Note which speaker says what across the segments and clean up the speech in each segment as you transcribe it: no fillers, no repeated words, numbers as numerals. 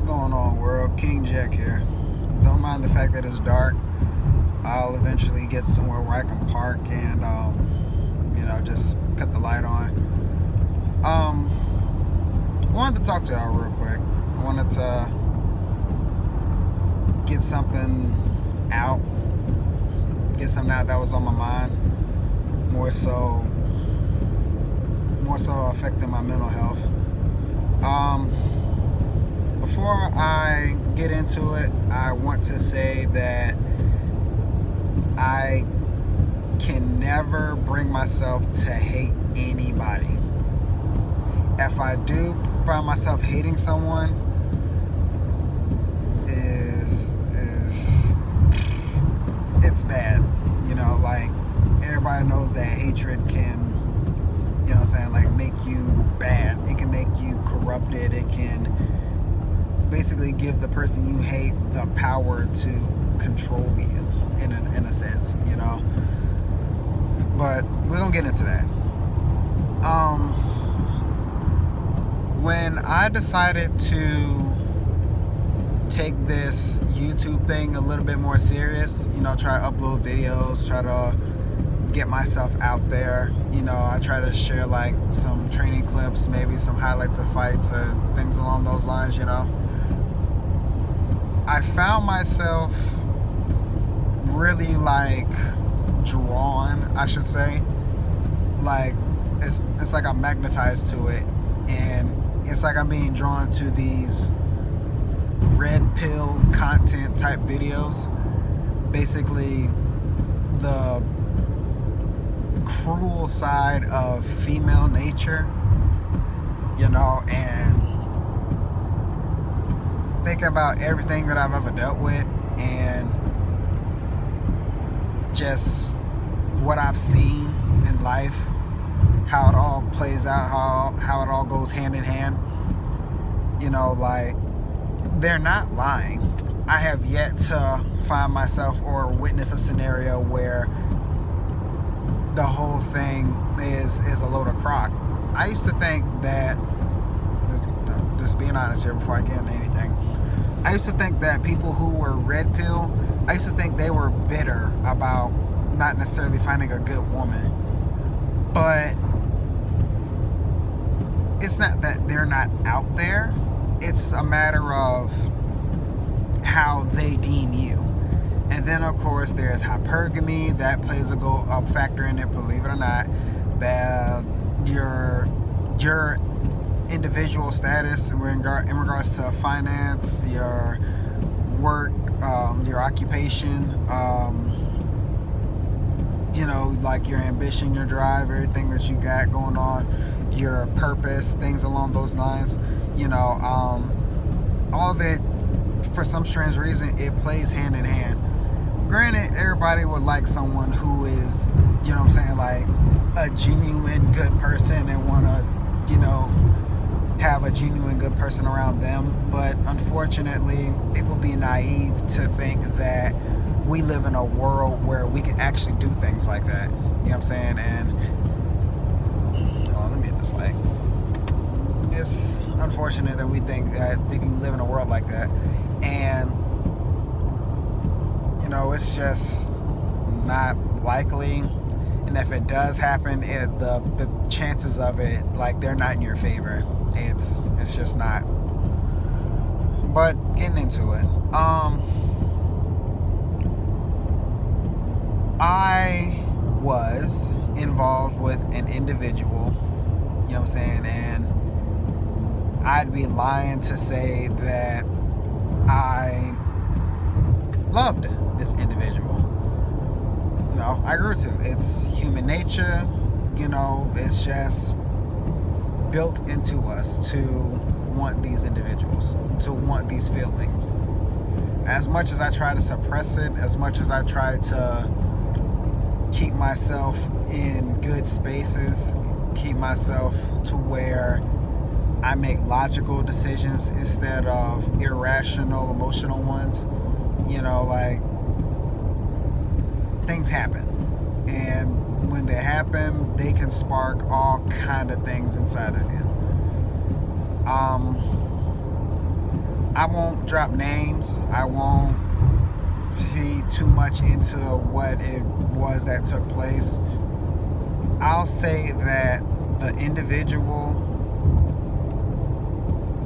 Speaker 1: going on, world? King Jack here. Don't mind the fact that it's dark. I'll eventually get somewhere where I can park and, just cut the light on. Wanted to talk to y'all real quick. I wanted to get something out, that was on my mind. More so affecting my mental health. Before I get into it, I want to say that I can never bring myself to hate anybody. If I do find myself hating someone, it's bad. Like, everybody knows that hatred can, make you bad. It can make you corrupted. It can basically give the person you hate the power to control you in a sense, But we're gonna get into that. When I decided to take this YouTube thing a little bit more serious, try to upload videos, try to get myself out there, I try to share like some training clips, maybe some highlights of fights or things along those lines, I found myself really like drawn, I should say. Like it's like I'm magnetized to it, and it's like I'm being drawn to these red pill content type videos. Basically the cruel side of female nature, and thinking about everything that I've ever dealt with and just what I've seen in life, how it all plays out, how it all goes hand in hand. Like, they're not lying. I have yet to find myself or witness a scenario where the whole thing is a load of crock. I used to think that, just being honest here before I get into anything, I used to think that people who were red pill, I used to think they were bitter about not necessarily finding a good woman. But it's not that they're not out there. It's a matter of how they deem you. And then, of course, there's hypergamy. That plays a factor in it, believe it or not. That your individual status in regards to finance, your work, your occupation, like your ambition, your drive, everything that you got going on, your purpose, things along those lines, all of it, for some strange reason, it plays hand in hand. Granted, everybody would like someone who is, like a genuine good person and want to, have a genuine good person around them. But unfortunately, it would be naive to think that we live in a world where we can actually do things like that. You know what I'm saying? And hold on, let me hit this light. It's unfortunate that we think that we can live in a world like that. And it's just not likely. And if it does happen, the chances of it, like, they're not in your favor. It's just not. But getting into it, I was involved with an individual, and I'd be lying to say that I loved this individual. No, I grew to. It's human nature, it's just built into us to want these individuals, to want these feelings. As much as I try to suppress it, as much as I try to keep myself in good spaces, keep myself to where I make logical decisions instead of irrational, emotional ones, like, things happen. And when they happen, they can spark all kind of things inside of you. I won't drop names. I won't feed too much into what it was that took place. I'll say that the individual,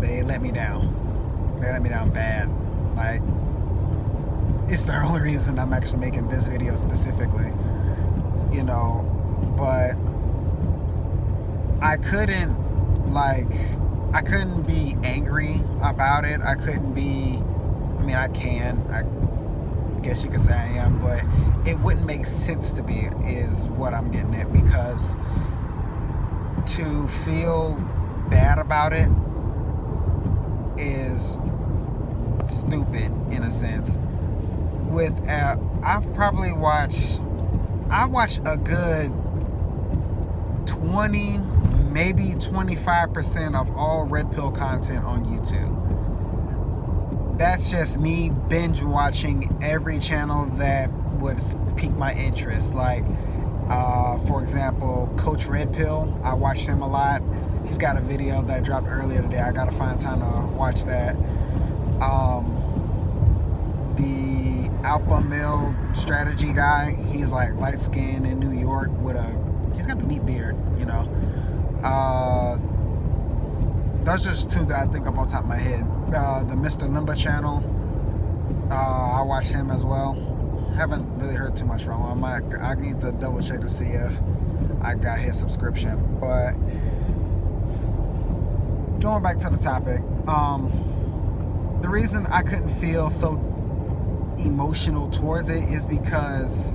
Speaker 1: they let me down. They let me down bad. Like, it's the only reason I'm actually making this video specifically, you know. But I couldn't be angry about it. I mean, I guess you could say I am, but it wouldn't make sense to be, is what I'm getting at, because to feel bad about it is stupid in a sense. I've watched a good 20, maybe 25% of all Red Pill content on YouTube. That's just me binge watching every channel that would pique my interest. Like, for example, Coach Red Pill. I watched him a lot. He's got a video that dropped earlier today. I gotta find time to watch that. The Alpha Male Strategy guy. He's like light skinned in New York he's got a neat beard, you know. Those are just two that I think of on top of my head. The Mr. Limba channel, I watch him as well. Haven't really heard too much from him. I need to double check to see if I got his subscription. But going back to the topic, the reason I couldn't feel so emotional towards it is because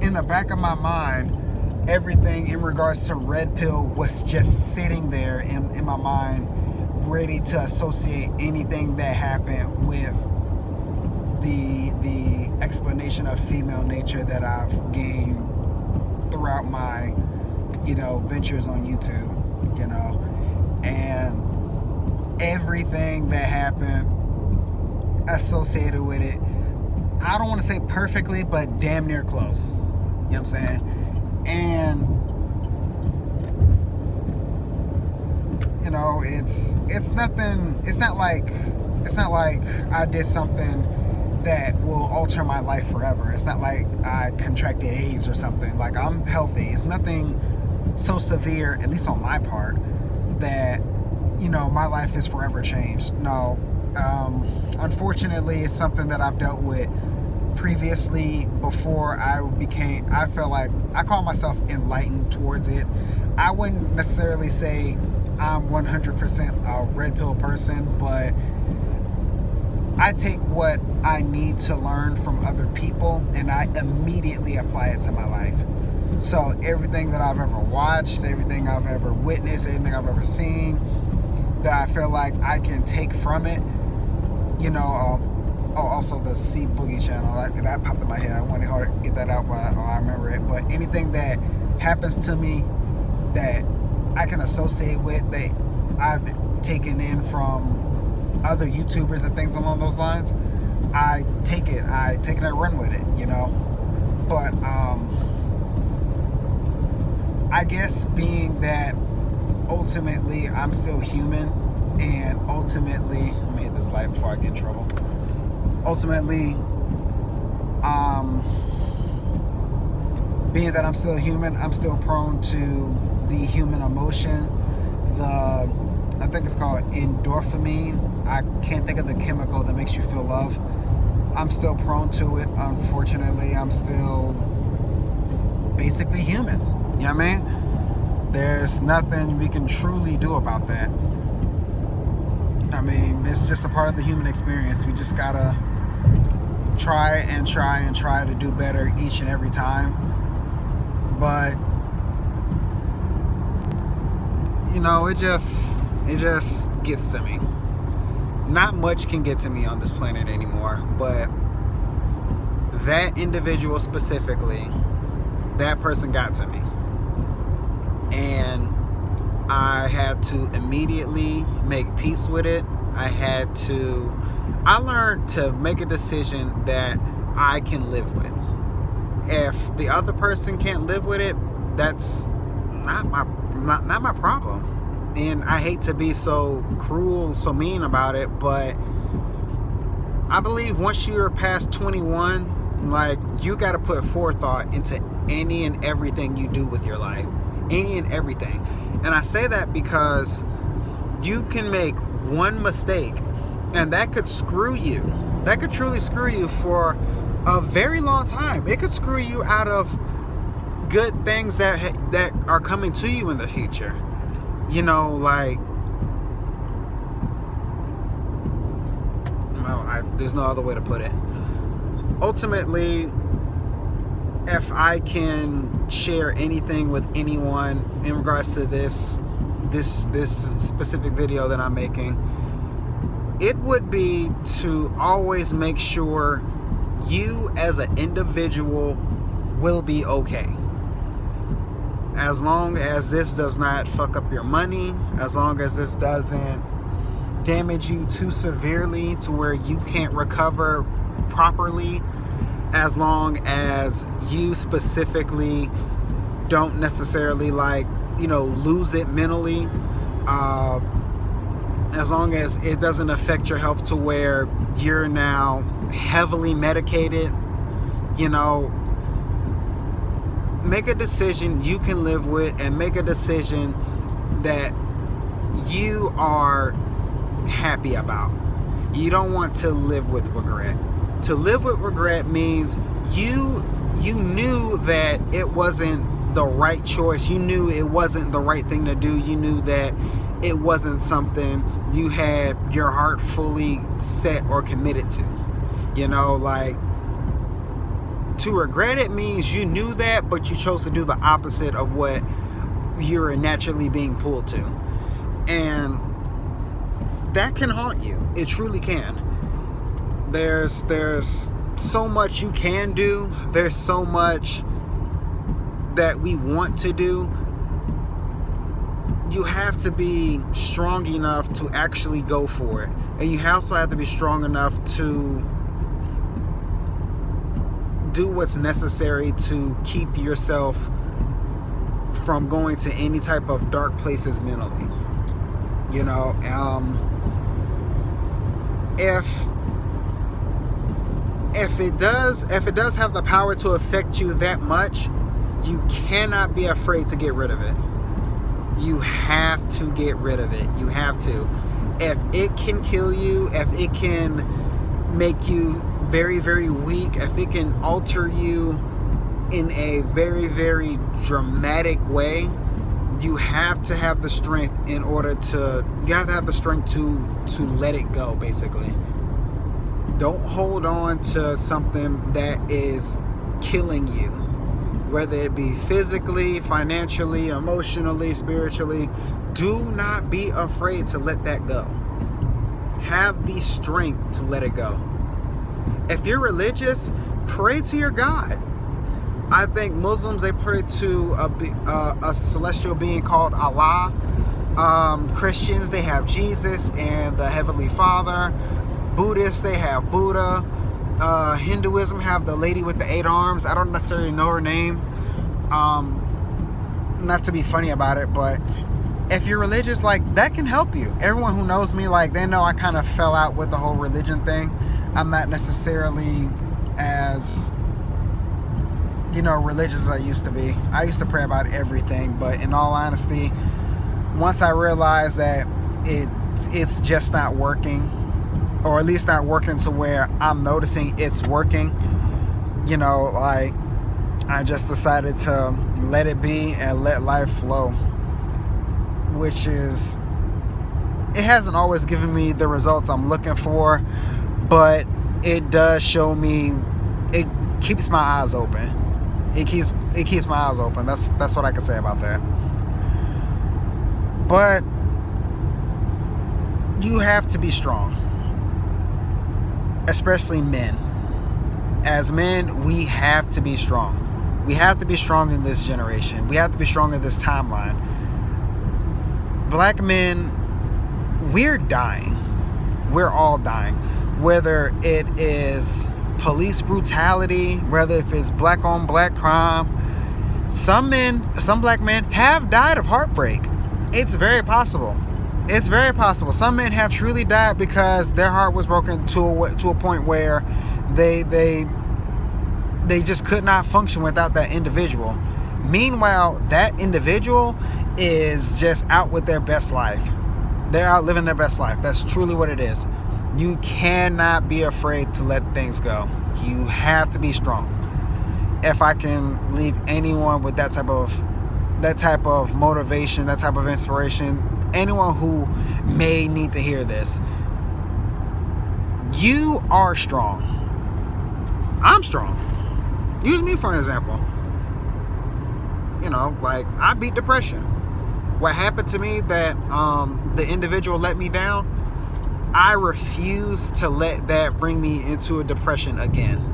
Speaker 1: in the back of my mind, everything in regards to Red Pill was just sitting there in my mind, ready to associate anything that happened with the explanation of female nature that I've gained throughout my, you know, ventures on YouTube, you know. And everything that happened associated with it, I don't want to say perfectly, but damn near close. You know what I'm saying? And you know, it's not like I did something that will alter my life forever. It's not like I contracted AIDS or something. Like, I'm healthy. It's nothing so severe, at least on my part, that, you know, my life is forever changed. No. Unfortunately, it's something that I've dealt with previously before I felt like I call myself enlightened towards it. I wouldn't necessarily say I'm 100% a Red Pill person, but I take what I need to learn from other people and I immediately apply it to my life. So everything that I've ever watched, everything I've ever witnessed, everything I've ever seen that I feel like I can take from it, you know. Also the C Boogie channel, that popped in my head. I wanted hard to get that out, but I remember it. But anything that happens to me that I can associate with, that I've taken in from other YouTubers and things along those lines, I take it and run with it, you know. But I guess being that ultimately I'm still human, and ultimately, let me hit this light before I get in trouble. Ultimately, being that I'm still human, I'm still prone to the human emotion. I think it's called endorphin. I can't think of the chemical that makes you feel love. I'm still prone to it. Unfortunately, I'm still basically human. You know what I mean? There's nothing we can truly do about that. I mean, it's just a part of the human experience. We just gotta try to do better each and every time. But you know, it just gets to me. Not much can get to me on this planet anymore, but that individual specifically, that person got to me. And I had to immediately make peace with it. I learned to make a decision that I can live with. If the other person can't live with it, that's not my problem. And I hate to be so cruel, so mean about it, but I believe once you're past 21, like, you got to put forethought into any and everything you do with your life. Any and everything. And I say that because you can make one mistake and that could screw you. That could truly screw you for a very long time. It could screw you out of good things that are coming to you in the future. You know, like, there's no other way to put it. Ultimately, if I can share anything with anyone in regards to this specific video that I'm making, it would be to always make sure you as an individual will be okay. As long as this does not fuck up your money, as long as this doesn't damage you too severely to where you can't recover properly, as long as you specifically don't necessarily, like, you know, lose it mentally, as long as it doesn't affect your health to where you're now heavily medicated, you know, make a decision you can live with, and make a decision that you are happy about. You don't want to live with regret. To live with regret means you knew that it wasn't the right choice. You knew it wasn't the right thing to do. You knew that it wasn't something you had your heart fully set or committed to. You know, like, to regret it means you knew that, but you chose to do the opposite of what you're naturally being pulled to. And that can haunt you. It truly can. There's so much you can do. There's so much that we want to do. You have to be strong enough to actually go for it. And you also have to be strong enough to do what's necessary to keep yourself from going to any type of dark places mentally. You know, if it does have the power to affect you that much, you cannot be afraid to get rid of it. You have to get rid of it. You have to. If it can kill you, if it can make you very, very weak, if it can alter you in a very, very dramatic way, you have to have the strength to let it go, basically. Don't hold on to something that is killing you, whether it be physically, financially, emotionally, spiritually. Do not be afraid to let that go. Have the strength to let it go. If you're religious, pray to your God. I think Muslims, they pray to a celestial being called Allah. Christians, they have Jesus and the Heavenly Father. Buddhists, they have Buddha. Hinduism have the lady with the 8 arms. I don't necessarily know her name. Not to be funny about it, but if you're religious, like, that can help you. Everyone who knows me, like, they know I kind of fell out with the whole religion thing. I'm not necessarily as, you know, religious as I used to be. I used to pray about everything, but in all honesty, once I realized that it's just not working, or at least not working to where I'm noticing it's working, you know, like, I just decided to let it be and let life flow, which is, it hasn't always given me the results I'm looking for, but it does show me, it keeps my eyes open. It keeps my eyes open. That's what I can say about that. But you have to be strong, especially men. As men, we have to be strong. We have to be strong in this generation. We have to be strong in this timeline. Black men, we're dying. We're all dying. Whether it is police brutality, whether if it's black on black crime, some black men have died of heartbreak. It's very possible. It's very possible. Some men have truly died because their heart was broken to a point where they just could not function without that individual. Meanwhile, that individual is just out with their best life. They're out living their best life. That's truly what it is. You cannot be afraid to let things go. You have to be strong. If I can leave anyone with that type of motivation, that type of inspiration, anyone who may need to hear this, you are strong. I'm strong. Use me for an example. You know, like, I beat depression. What happened to me that the individual let me down, I refuse to let that bring me into a depression again.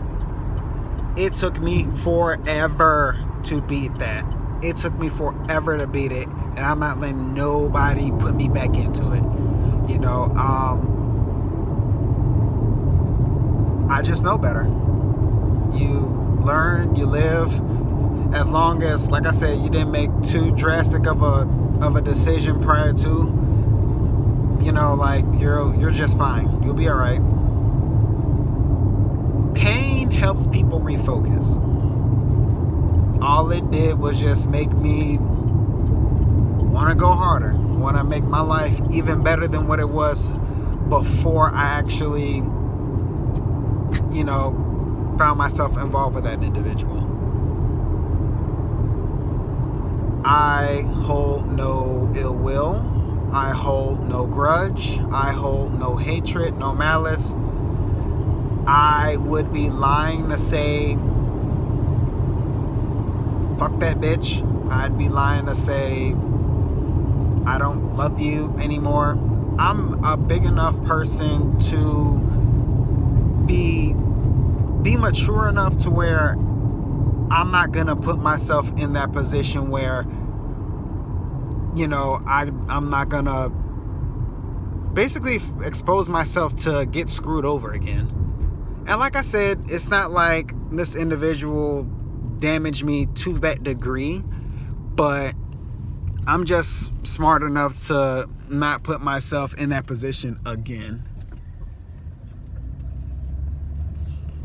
Speaker 1: It took me forever to beat that. It took me forever to beat it, and I'm not letting nobody put me back into it. You know, I just know better. You learn, you live. As long as, like I said, you didn't make too drastic of a decision prior to, you know, like, you're just fine. You'll be all right. Pain helps people refocus. All it did was just make me want to go harder, want to make my life even better than what it was before I actually, you know, found myself involved with that individual. I hold no ill will. I hold no grudge. I hold no hatred, no malice. I would be lying to say, fuck that bitch. I'd be lying to say, I don't love you anymore. I'm a big enough person to be mature enough to where I'm not gonna put myself in that position where, you know, I'm not gonna basically expose myself to get screwed over again. And like I said, it's not like this individual damaged me to that degree, but I'm just smart enough to not put myself in that position again.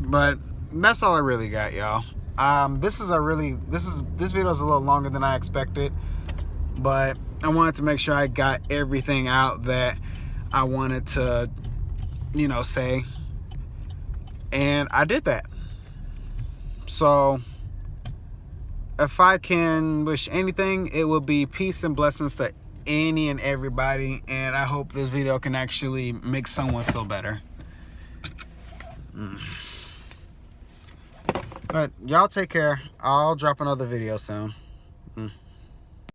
Speaker 1: But that's all I really got, y'all. This video is a little longer than I expected, but I wanted to make sure I got everything out that I wanted to, you know, say, and I did that. So if I can wish anything, it will be peace and blessings to any and everybody, and I hope this video can actually make someone feel better. But y'all take care. I'll drop another video soon.